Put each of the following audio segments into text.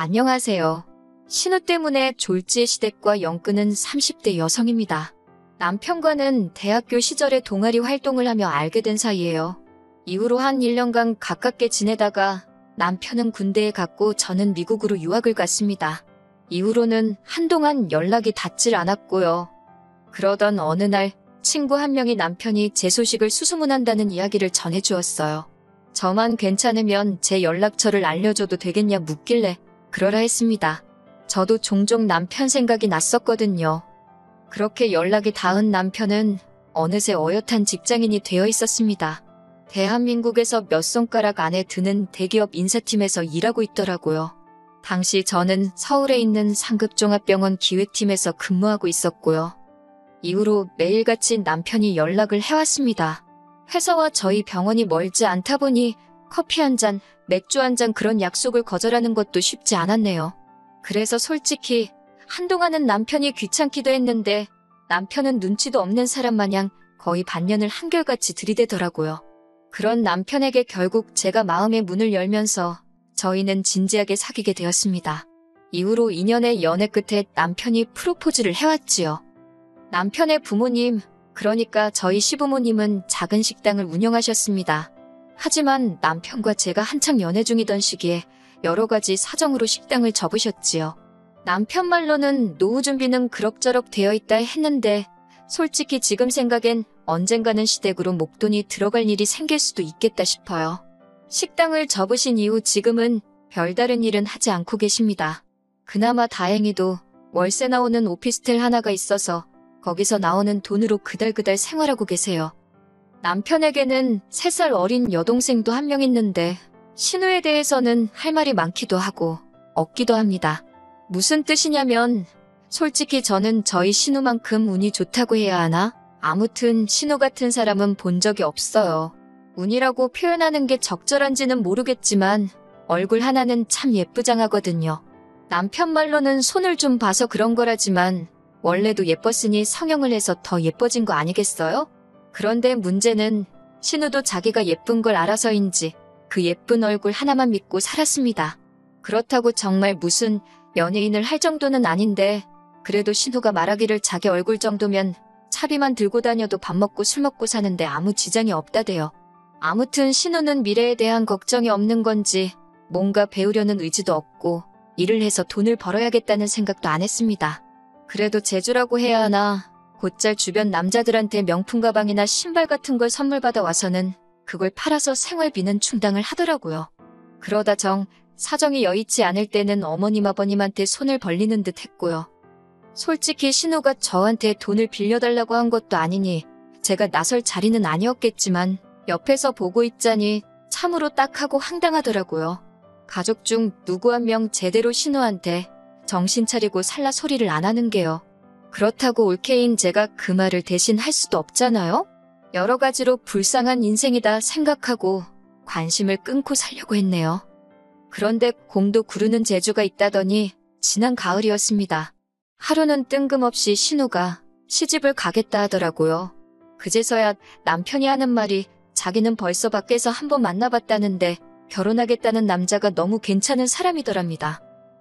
안녕하세요. 신우 때문에 졸지의 시댁과 엮는 30대 여성입니다. 남편과는 대학교 시절에 동아리 활동을 하며 알게 된 사이예요. 이후로 한 1년간 가깝게 지내다가 남편은 군대에 갔고 저는 미국으로 유학을 갔습니다. 이후로는 한동안 연락이 닿질 않았고요. 그러던 어느 날 친구 한 명이 남편이 제 소식을 수소문한다는 이야기를 전해주었어요. 저만 괜찮으면 제 연락처를 알려줘도 되겠냐 묻길래 그러라 했습니다. 저도 종종 남편 생각이 났었거든요. 그렇게 연락이 닿은 남편은 어느새 어엿한 직장인이 되어 있었습니다. 대한민국에서 몇 손가락 안에 드는 대기업 인사팀에서 일하고 있더라고요. 당시 저는 서울에 있는 상급종합병원 기획팀에서 근무하고 있었고요. 이후로 매일같이 남편이 연락을 해왔습니다. 회사와 저희 병원이 멀지 않다 보니 커피 한 잔, 맥주 한 잔 그런 약속을 거절하는 것도 쉽지 않았네요. 그래서 솔직히 한동안은 남편이 귀찮기도 했는데 남편은 눈치도 없는 사람 마냥 거의 반년을 한결같이 들이대더라고요. 그런 남편에게 결국 제가 마음의 문을 열면서 저희는 진지하게 사귀게 되었습니다. 이후로 2년의 연애 끝에 남편이 프로포즈를 해왔지요. 남편의 부모님, 그러니까 저희 시부모님은 작은 식당을 운영하셨습니다. 하지만 남편과 제가 한창 연애 중이던 시기에 여러 가지 사정으로 식당을 접으셨지요. 남편 말로는 노후 준비는 그럭저럭 되어 있다 했는데 솔직히 지금 생각엔 언젠가는 시댁으로 목돈이 들어갈 일이 생길 수도 있겠다 싶어요. 식당을 접으신 이후 지금은 별다른 일은 하지 않고 계십니다. 그나마 다행히도 월세 나오는 오피스텔 하나가 있어서 거기서 나오는 돈으로 그달그달 생활하고 계세요. 남편에게는 3살 어린 여동생도 한 명 있는데 신우에 대해서는 할 말이 많기도 하고 없기도 합니다. 무슨 뜻이냐면 솔직히 저는 저희 신우만큼 운이 좋다고 해야 하나? 아무튼 신우 같은 사람은 본 적이 없어요. 운이라고 표현하는 게 적절한지는 모르겠지만 얼굴 하나는 참 예쁘장하거든요. 남편 말로는 손을 좀 봐서 그런 거라지만 원래도 예뻤으니 성형을 해서 더 예뻐진 거 아니겠어요? 그런데 문제는 신우도 자기가 예쁜 걸 알아서인지 그 예쁜 얼굴 하나만 믿고 살았습니다. 그렇다고 정말 무슨 연예인을 할 정도는 아닌데 그래도 신우가 말하기를 자기 얼굴 정도면 차비만 들고 다녀도 밥 먹고 술 먹고 사는데 아무 지장이 없다대요. 아무튼 신우는 미래에 대한 걱정이 없는 건지 뭔가 배우려는 의지도 없고 일을 해서 돈을 벌어야겠다는 생각도 안 했습니다. 그래도 재주라고 해야 하나 곧잘 주변 남자들한테 명품 가방이나 신발 같은 걸 선물 받아 와서는 그걸 팔아서 생활비는 충당을 하더라고요. 그러다 사정이 여의치 않을 때는 어머님 아버님한테 손을 벌리는 듯 했고요. 솔직히 신우가 저한테 돈을 빌려달라고 한 것도 아니니 제가 나설 자리는 아니었겠지만 옆에서 보고 있자니 참으로 딱하고 황당하더라고요. 가족 중 누구 한 명 제대로 신우한테 정신 차리고 살라 소리를 안 하는 게요. 그렇다고 올케인 제가 그 말을 대신 할 수도 없잖아요? 여러 가지로 불쌍한 인생이다 생각하고 관심을 끊고 살려고 했네요. 그런데 공도 구르는 재주가 있다더니 지난 가을이었습니다. 하루는 뜬금없이 신우가 시집을 가겠다 하더라고요. 그제서야 남편이 하는 말이 자기는 벌써 밖에서 한번 만나봤다는데 결혼하겠다는 남자가 너무 괜찮은 사람이더랍니다.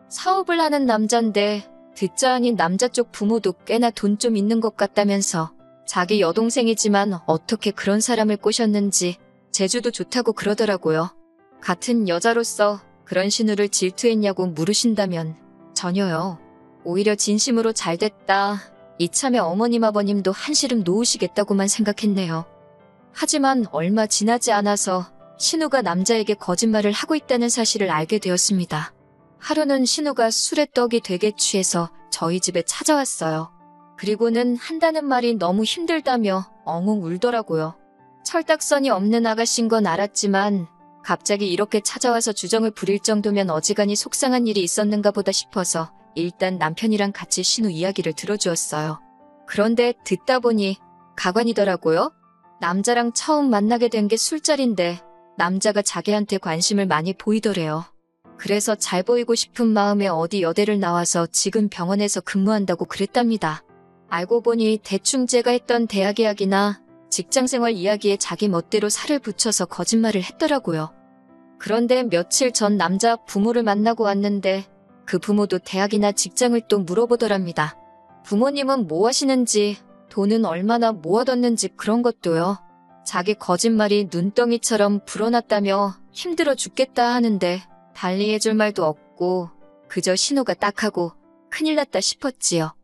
사업을 하는 남잔데 듣자 하니 남자 쪽 부모도 꽤나 돈 좀 있는 것 같다면서 자기 여동생이지만 어떻게 그런 사람을 꼬셨는지 재주도 좋다고 그러더라고요. 같은 여자로서 그런 신우를 질투했냐고 물으신다면 전혀요. 오히려 진심으로 잘됐다. 이참에 어머님 아버님도 한시름 놓으시겠다고만 생각했네요. 하지만 얼마 지나지 않아서 신우가 남자에게 거짓말을 하고 있다는 사실을 알게 되었습니다. 하루는 신우가 술에 떡이 되게 취해서 저희 집에 찾아왔어요. 그리고는 한다는 말이 너무 힘들다며 엉엉 울더라고요. 철딱선이 없는 아가씨인 건 알았지만 갑자기 이렇게 찾아와서 주정을 부릴 정도면 어지간히 속상한 일이 있었는가 보다 싶어서 일단 남편이랑 같이 신우 이야기를 들어주었어요. 그런데 듣다 보니 가관이더라고요. 남자랑 처음 만나게 된 게 술자리인데 남자가 자기한테 관심을 많이 보이더래요. 그래서 잘 보이고 싶은 마음에 어디 여대를 나와서 지금 병원에서 근무한다고 그랬답니다. 알고 보니 대충 제가 했던 대학 이야기나 직장생활 이야기에 자기 멋대로 살을 붙여서 거짓말을 했더라고요. 그런데 며칠 전 남자 부모를 만나고 왔는데 그 부모도 대학이나 직장을 또 물어보더랍니다. 부모님은 뭐 하시는지, 돈은 얼마나 모아뒀는지 그런 것도요. 자기 거짓말이 눈덩이처럼 불어났다며 힘들어 죽겠다 하는데 달리 해줄 말도 없고 그저 신우가 딱하고 큰일 났다 싶었지요.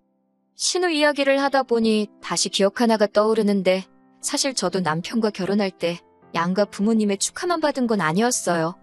신우 이야기를 하다 보니 다시 기억 하나가 떠오르는데 사실 저도 남편과 결혼할 때 양가 부모님의 축하만 받은 건 아니었어요.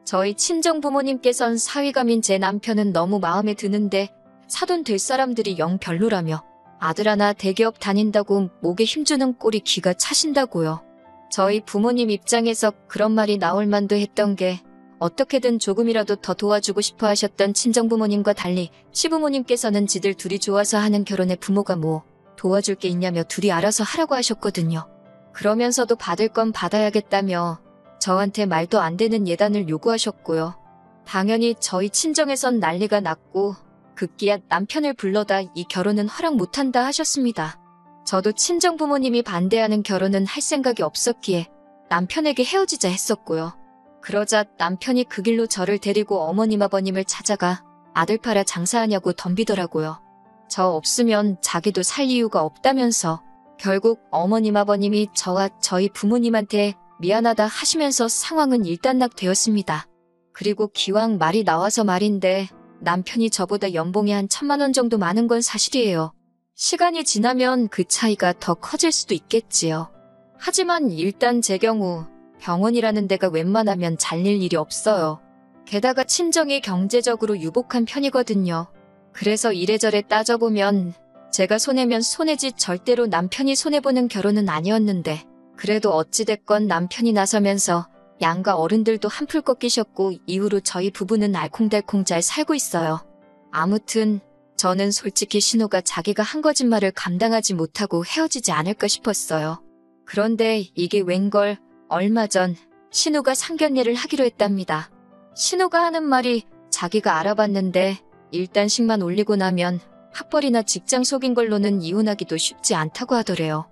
저희 친정 부모님께선 사위감인 제 남편은 너무 마음에 드는데 사돈 될 사람들이 영 별로라며 아들 하나 대기업 다닌다고 목에 힘주는 꼴이 기가 차신다고요. 저희 부모님 입장에서 그런 말이 나올 만도 했던 게 어떻게든 조금이라도 더 도와주고 싶어 하셨던 친정부모님과 달리 시부모님께서는 지들 둘이 좋아서 하는 결혼에 부모가 뭐 도와줄 게 있냐며 둘이 알아서 하라고 하셨거든요. 그러면서도 받을 건 받아야겠다며 저한테 말도 안 되는 예단을 요구하셨고요. 당연히 저희 친정에선 난리가 났고 급기야 남편을 불러다 이 결혼은 허락 못한다 하셨습니다. 저도 친정부모님이 반대하는 결혼은 할 생각이 없었기에 남편에게 헤어지자 했었고요. 그러자 남편이 그 길로 저를 데리고 어머님 아버님을 찾아가 아들 팔아 장사하냐고 덤비더라고요. 저 없으면 자기도 살 이유가 없다면서 결국 어머님 아버님이 저와 저희 부모님한테 미안하다 하시면서 상황은 일단락되었습니다. 그리고 기왕 말이 나와서 말인데 남편이 저보다 연봉이 한 1,000만 원 정도 많은 건 사실이에요. 시간이 지나면 그 차이가 더 커질 수도 있겠지요. 하지만 일단 제 경우 병원이라는 데가 웬만하면 잘릴 일이 없어요. 게다가 친정이 경제적으로 유복한 편이거든요. 그래서 이래저래 따져보면 제가 손해면 손해지 절대로 남편이 손해보는 결혼은 아니었는데 그래도 어찌됐건 남편이 나서면서 양가 어른들도 한풀 꺾이셨고 이후로 저희 부부는 알콩달콩 잘 살고 있어요. 아무튼 저는 솔직히 신우가 자기가 한 거짓말을 감당하지 못하고 헤어지지 않을까 싶었어요. 그런데 이게 웬걸 얼마 전 신우가 상견례를 하기로 했답니다. 신우가 하는 말이 자기가 알아봤는데 일단씩만 올리고 나면 학벌이나 직장 속인 걸로는 이혼하기도 쉽지 않다고 하더래요.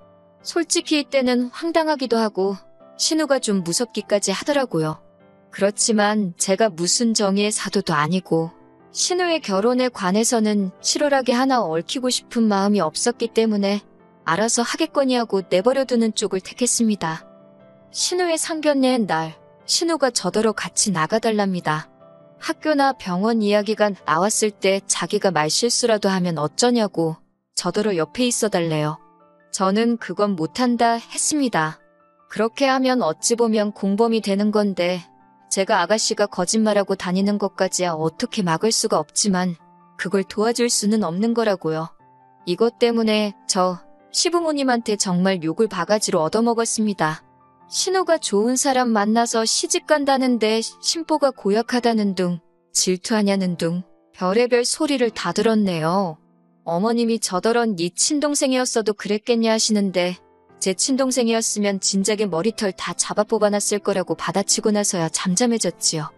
솔직히 이때는 황당하기도 하고 신우가 좀 무섭기까지 하더라고요. 그렇지만 제가 무슨 정의의 사도도 아니고 신우의 결혼에 관해서는 치열하게 하나 얽히고 싶은 마음이 없었기 때문에 알아서 하겠거니 하고 내버려두는 쪽을 택했습니다. 신우의 상견례 날 신우가 저더러 같이 나가달랍니다. 학교나 병원 이야기가 나왔을 때 자기가 말실수라도 하면 어쩌냐고 저더러 옆에 있어달래요. 저는 그건 못한다 했습니다. 그렇게 하면 어찌 보면 공범이 되는 건데 제가 아가씨가 거짓말하고 다니는 것까지야 어떻게 막을 수가 없지만 그걸 도와줄 수는 없는 거라고요. 이것 때문에 저 시부모님한테 정말 욕을 바가지로 얻어먹었습니다. 신우가 좋은 사람 만나서 시집간다는데 신보가 고약하다는 둥, 질투하냐는 둥, 별의별 소리를 다 들었네요. 어머님이 저더런 네 친동생이었어도 그랬겠냐 하시는데 제 친동생이었으면 진작에 머리털 다 잡아 뽑아놨을 거라고 받아치고 나서야 잠잠해졌지요.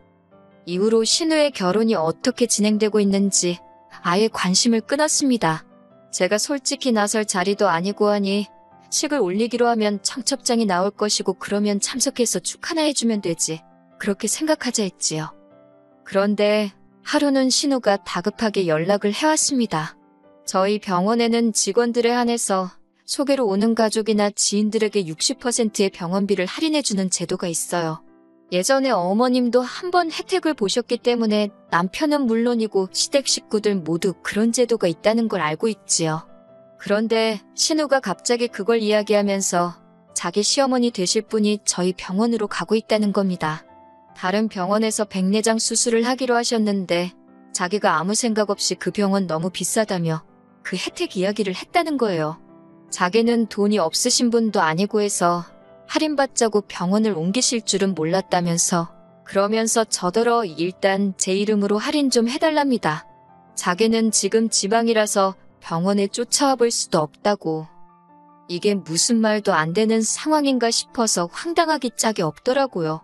이후로 신우의 결혼이 어떻게 진행되고 있는지 아예 관심을 끊었습니다. 제가 솔직히 나설 자리도 아니고 하니 식을 올리기로 하면 청첩장이 나올 것이고 그러면 참석해서 축하나 해주면 되지. 그렇게 생각하자 했지요. 그런데 하루는 신우가 다급하게 연락을 해왔습니다. 저희 병원에는 직원들에 한해서 소개로 오는 가족이나 지인들에게 60%의 병원비를 할인해주는 제도가 있어요. 예전에 어머님도 한번 혜택을 보셨기 때문에 남편은 물론이고 시댁 식구들 모두 그런 제도가 있다는 걸 알고 있지요. 그런데 신우가 갑자기 그걸 이야기하면서 자기 시어머니 되실 분이 저희 병원으로 가고 있다는 겁니다. 다른 병원에서 백내장 수술을 하기로 하셨는데 자기가 아무 생각 없이 그 병원 너무 비싸다며 그 혜택 이야기를 했다는 거예요. 자기는 돈이 없으신 분도 아니고 해서 할인받자고 병원을 옮기실 줄은 몰랐다면서 그러면서 저더러 일단 제 이름으로 할인 좀 해달랍니다. 자기는 지금 지방이라서 병원에 쫓아와 볼 수도 없다고. 이게 무슨 말도 안 되는 상황인가 싶어서 황당하기 짝이 없더라고요.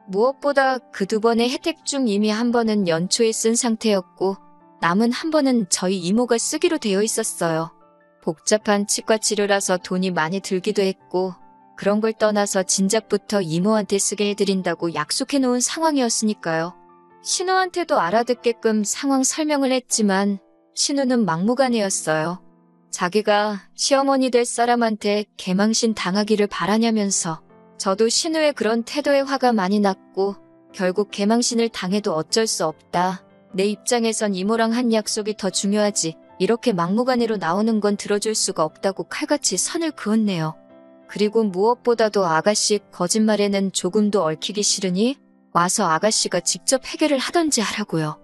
무엇보다 그 2번의 혜택 중 이미 한 번은 연초에 쓴 상태였고 남은 한 번은 저희 이모가 쓰기로 되어 있었어요. 복잡한 치과 치료라서 돈이 많이 들기도 했고 그런 걸 떠나서 진작부터 이모한테 쓰게 해드린다고 약속해놓은 상황이었으니까요. 신우한테도 알아듣게끔 상황 설명을 했지만 신우는 막무가내였어요. 자기가 시어머니 될 사람한테 개망신 당하기를 바라냐면서 저도 신우의 그런 태도에 화가 많이 났고 결국 개망신을 당해도 어쩔 수 없다. 내 입장에선 이모랑 한 약속이 더 중요하지. 이렇게 막무가내로 나오는 건 들어줄 수가 없다고 칼같이 선을 그었네요. 그리고 무엇보다도 아가씨 거짓말에는 조금도 얽히기 싫으니 와서 아가씨가 직접 해결을 하던지 하라고요.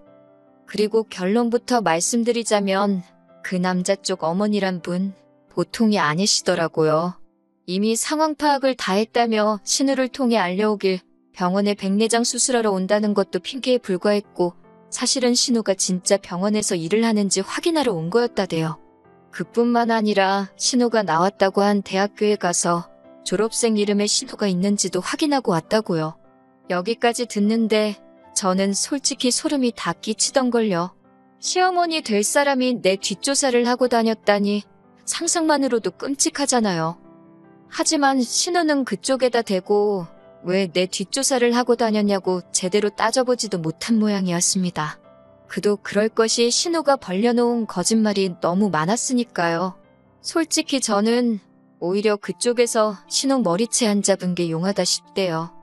그리고 결론부터 말씀드리자면 그 남자 쪽 어머니란 분 보통이 아니시더라고요. 이미 상황 파악을 다 했다며 신우를 통해 알려오길 병원에 백내장 수술하러 온다는 것도 핑계에 불과했고 사실은 신우가 진짜 병원에서 일을 하는지 확인하러 온 거였다대요. 그뿐만 아니라 신우가 나왔다고 한 대학교에 가서 졸업생 이름에 신우가 있는지도 확인하고 왔다고요. 여기까지 듣는데 저는 솔직히 소름이 다 끼치던걸요. 시어머니 될 사람이 내 뒷조사를 하고 다녔다니 상상만으로도 끔찍하잖아요. 하지만 신우는 그쪽에다 대고 왜 내 뒷조사를 하고 다녔냐고 제대로 따져보지도 못한 모양이었습니다. 그도 그럴 것이 신우가 벌려놓은 거짓말이 너무 많았으니까요. 솔직히 저는 오히려 그쪽에서 신우 머리채 안 잡은 게 용하다 싶대요.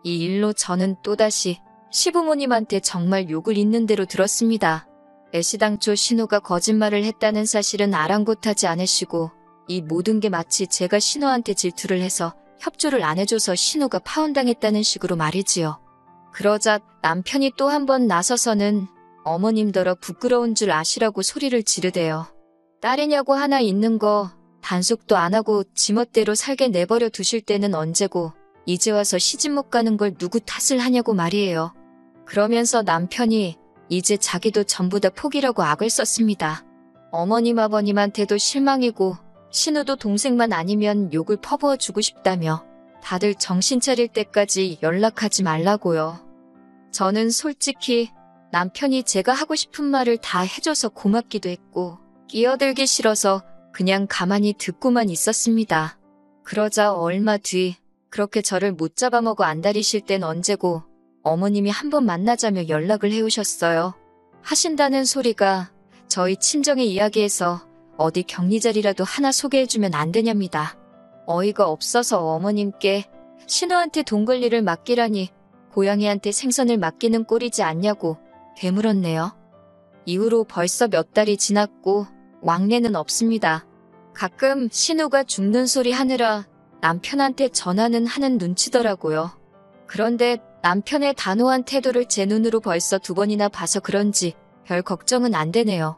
이 일로 저는 또다시 시부모님한테 정말 욕을 있는 대로 들었습니다. 애시당초 신우가 거짓말을 했다는 사실은 아랑곳하지 않으시고 이 모든 게 마치 제가 신우한테 질투를 해서 협조를 안 해줘서 신우가 파혼당했다는 식으로 말이지요. 그러자 남편이 또 한 번 나서서는 어머님더러 부끄러운 줄 아시라고 소리를 지르대요. 딸이냐고 하나 있는 거 단속도 안 하고 지멋대로 살게 내버려 두실 때는 언제고 이제 와서 시집 못 가는 걸 누구 탓을 하냐고 말이에요. 그러면서 남편이 이제 자기도 전부 다 포기라고 악을 썼습니다. 어머님 아버님한테도 실망이고 신우도 동생만 아니면 욕을 퍼부어 주고 싶다며 다들 정신 차릴 때까지 연락하지 말라고요. 저는 솔직히 남편이 제가 하고 싶은 말을 다 해줘서 고맙기도 했고 끼어들기 싫어서 그냥 가만히 듣고만 있었습니다. 그러자 얼마 뒤 그렇게 저를 못 잡아먹어 안달이실 땐 언제고 어머님이 한번 만나자며 연락을 해오셨어요. 하신다는 소리가 저희 친정의 이야기에서 어디 격리자리라도 하나 소개해주면 안 되냐입니다. 어이가 없어서 어머님께 신우한테 돈 관리를 맡기라니 고양이한테 생선을 맡기는 꼴이지 않냐고 되물었네요. 이후로 벌써 몇 달이 지났고 왕래는 없습니다. 가끔 신우가 죽는 소리 하느라 남편한테 전화는 하는 눈치더라고요. 그런데 남편의 단호한 태도를 제 눈으로 벌써 2번이나 봐서 그런지 별 걱정은 안 되네요.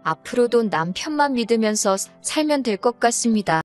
앞으로도 남편만 믿으면서 살면 될 것 같습니다.